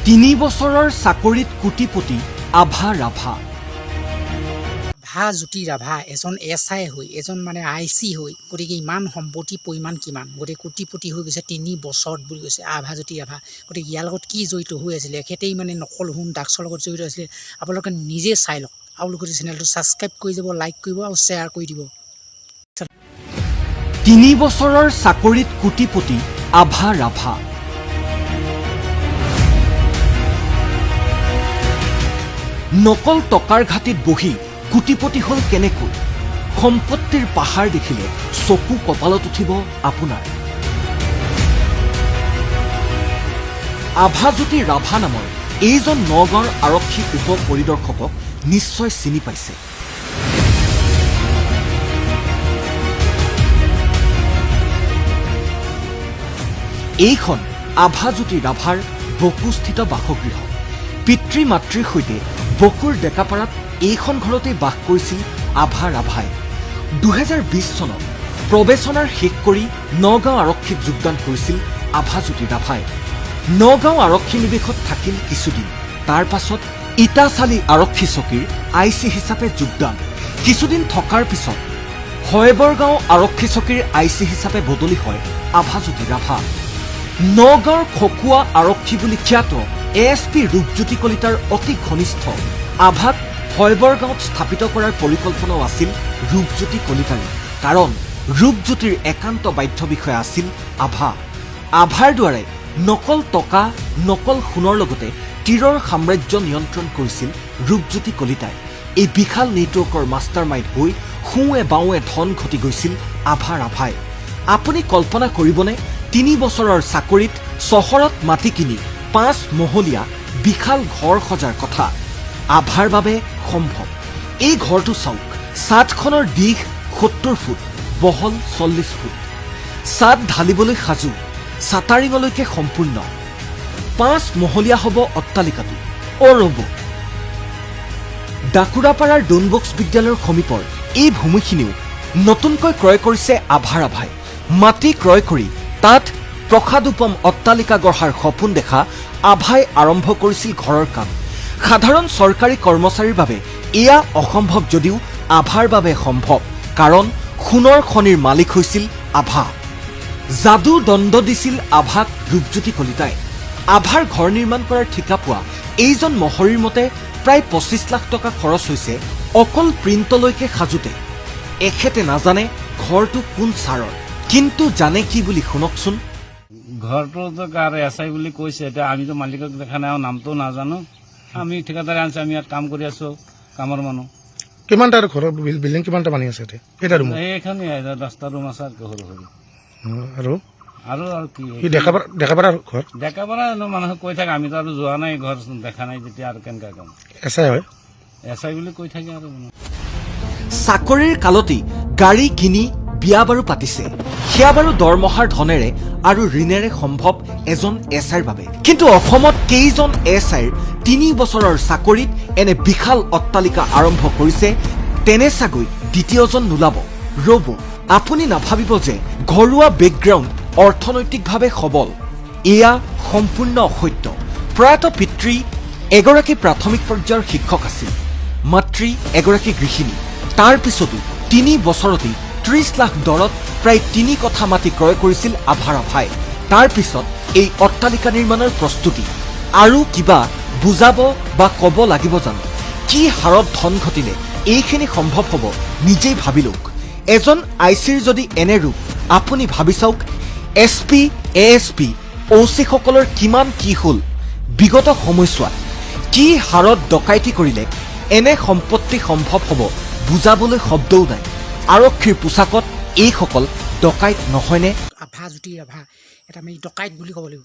তিনি বছৰৰ চাকৰিত কোটিপতি আভা ৰাভা। জ্যোতি ৰাভা এজন SI হৈ এজন মানে IC হৈ গতিকে ইমান সম্পত্তিৰ পৰিমাণ কিমান, গতিকে কোটিপতি হৈ গৈছে 3 বছৰত বুলি কৈছে জ্যোতি ৰাভা। গতিকে ইয়াৰ লগত কি জড়িত হৈ আছিলে, এখেতেই মানে নকল সোণ ড্ৰাগছৰ লগত জড়িত আছিলে। আপোনালোকে নিজে চাই লওক আৰু লগতে চেনেলটো ছাবস্ক্ৰাইব কৰি যাব, লাইক কৰিব আৰু শ্বেয়াৰ কৰি দিব। 3 বছৰৰ চাকৰিত কোটিপতি আভা ৰাভা। নকল টকাৰ ঘাটিত বহি কোটিপতি হল কেনেকৈ? সম্পত্তিৰ পাহাৰ দেখিলে চকু কপালত উঠিব আপোনাৰ। জ্যোতি ৰাভা নামৰ এইজন নগাঁৱৰ আৰক্ষী উপ পৰিদৰ্শকক নিশ্চয় চিনি পাইছে। এইখন জ্যোতি ৰাভাৰ বকুস্থিত বাসগৃহ। পিতৃ মাতৃৰ সৈতে বকুৰ ডেকাপাৰাত এইখন ঘৰতেই বাস কৰিছিল আভা ৰাভাই। 2020 চনত প্ৰবেশনাৰ শেষ কৰি নগাঁও আৰক্ষীত যোগদান কৰিছিল জ্যোতি ৰাভাই। নগাঁও আৰক্ষী নিৱেশত থাকিল কিছুদিন। তাৰ পাছত ইটাচালি আৰক্ষী চকীৰ IC হিচাপে যোগদান। কিছুদিন থকাৰ পিছত হয়বৰগাঁও আৰক্ষী চকীৰ IC হিচাপে বদলি হয় জ্যোতি ৰাভা। নগাঁৱৰ খকুৱা আৰক্ষী বুলি খ্যাত ASP ৰূপজ্যোতি কলিতাৰ অতি ঘনিষ্ঠ আভাক হয়বৰগাঁৱত স্থাপিত কৰাৰ পৰিকল্পনাও আছিল ৰূপজ্যোতি কলিতাৰে। কাৰণ ৰূপজ্যোতিৰ একান্ত বাধ্য বিষয় আছিল আভাৰ দ্বাৰাই নকল টকা নকল সোণৰ লগতে তীৰৰ সাম্ৰাজ্য নিয়ন্ত্ৰণ কৰিছিল ৰূপজ্যোতি কলিতাই। এই বিশাল নেটৱৰ্কৰ মাষ্টাৰ মাইণ্ড হৈ সোঁৱে বাওঁৱে ধন ঘটি গৈছিল আভা ৰাভাই। আপুনি কল্পনা কৰিবনে 3 বছৰৰ চাকৰিত চহৰত মাটি কিনি 5 মহলীয়া বিশাল ঘৰ সজাৰ কথা আভাৰ বাবে সম্ভৱ। এই ঘৰটো চাওক, ছাদখনৰ দীঘ 70 ফুট, বহল 40 ফুট। ছাদ ঢালিবলৈ সাজু, চাটাৰিঙলৈকে সম্পূৰ্ণ। 5 মহলীয়া হ'ব অট্টালিকাটো। ৰ'ব, ডাকুৰাপাৰাৰ ডনবক্স বিদ্যালয়ৰ সমীপৰ এই ভূমিখিনিও নতুনকৈ ক্ৰয় কৰিছে আভা ৰাভাই। মাটি ক্ৰয় কৰি তাত প্ৰসাদোপম অট্টালিকা গঢ়াৰ সপোন দেখা আভাই আৰম্ভ কৰিছিল ঘৰৰ কাম। সাধাৰণ চৰকাৰী কৰ্মচাৰীৰ বাবে এয়া অসম্ভৱ যদিও আভাৰ বাবে সম্ভৱ, কাৰণ সোণৰ খনিৰ মালিক হৈছিল আভা। যাদু দণ্ড দিছিল আভাক ৰূপজ্যোতি কলিতাই। আভাৰ ঘৰ নিৰ্মাণ কৰাৰ ঠিকা পোৱা এইজন মহৰীৰ মতে প্ৰায় 25 লাখ টকা খৰচ হৈছে অকল প্ৰিণ্টলৈকে সাজোতে। এখেতে নাজানে ঘৰটো কোন ছাৰৰ, কিন্তু জানে কি বুলি শুনকচোন। ঘৰটো কাৰ SI বুলি কৈছে, এতিয়া আমিতো মালিকক দেখা নাই আৰু নামটো নাজানো। আমি ঠিকাদাৰে আনিছো, আমি ইয়াত কাম কৰি আছো, কামৰ মানুহ। কিমানটা ঘৰৰ বিল্ডিং কিমানটা বানি আছে এতিয়া? কেইটা ৰুম? এইখানে 10টা ৰুম আছে আৰু সৰু সৰু। আৰু কি ডেকাপাৰা ঘৰ? ডেকাপাৰা মানুহে কৈ থাকে, আমিতো আৰু যোৱা নাই, ঘৰ দেখা নাই যেতিয়া আৰু কেনেকা কাম। SI হয়, SI বুলি কৈ থাকে আৰু। চাকৰিৰ কালতেই গাড়ী কিনি বিয়া বাৰু পাতিছে, সেয়া বাৰু দৰমহাৰ ধনেৰে আৰু ঋণেৰে সম্ভৱ এজন SIৰ বাবে। কিন্তু অসমত কেইজন SIৰ 3 বছৰৰ চাকৰিত এনে বিশাল অট্টালিকা আৰম্ভ কৰিছে? তেনে চাগৈ দ্বিতীয়জন নোলাব। ৰ'ব, আপুনি নাভাবিব যে ঘৰুৱা বেকগ্ৰাউণ্ড অৰ্থনৈতিকভাৱে সবল। এয়া সম্পূৰ্ণ অসত্য। প্ৰয়াত পিতৃ এগৰাকী প্ৰাথমিক পৰ্যায়ৰ শিক্ষক আছিল, মাতৃ এগৰাকী গৃহিণী। তাৰ পিছতো 3 বছৰতেই 30 লাখ দৰত প্ৰায় 3 কঠা মাটি ক্ৰয় কৰিছিল আভা ৰাভাই। তাৰ পিছত এই অট্টালিকা নিৰ্মাণৰ প্ৰস্তুতি। আৰু কিবা বুজাব বা ক'ব লাগিব জানো? কি হাৰত ধন ঘটিলে এইখিনি সম্ভৱ হ'ব নিজেই ভাবি লওক। এজন ICৰ যদি এনে ৰূপ, আপুনি ভাবি চাওক SP ASP OC সকলৰ কিমান কি হ'ল বিগত সময়ছোৱাত। কি হাৰত ডকাইতি কৰিলে এনে সম্পত্তি সম্ভৱ হ'ব বুজাবলৈ শব্দও নাই। আৰক্ষীৰ পোছাকত এইসকল ডকাইত নহয়নে? জ্যোতি ৰাভা এটা আমি ডকাইত বুলি ক'ব লাগিব।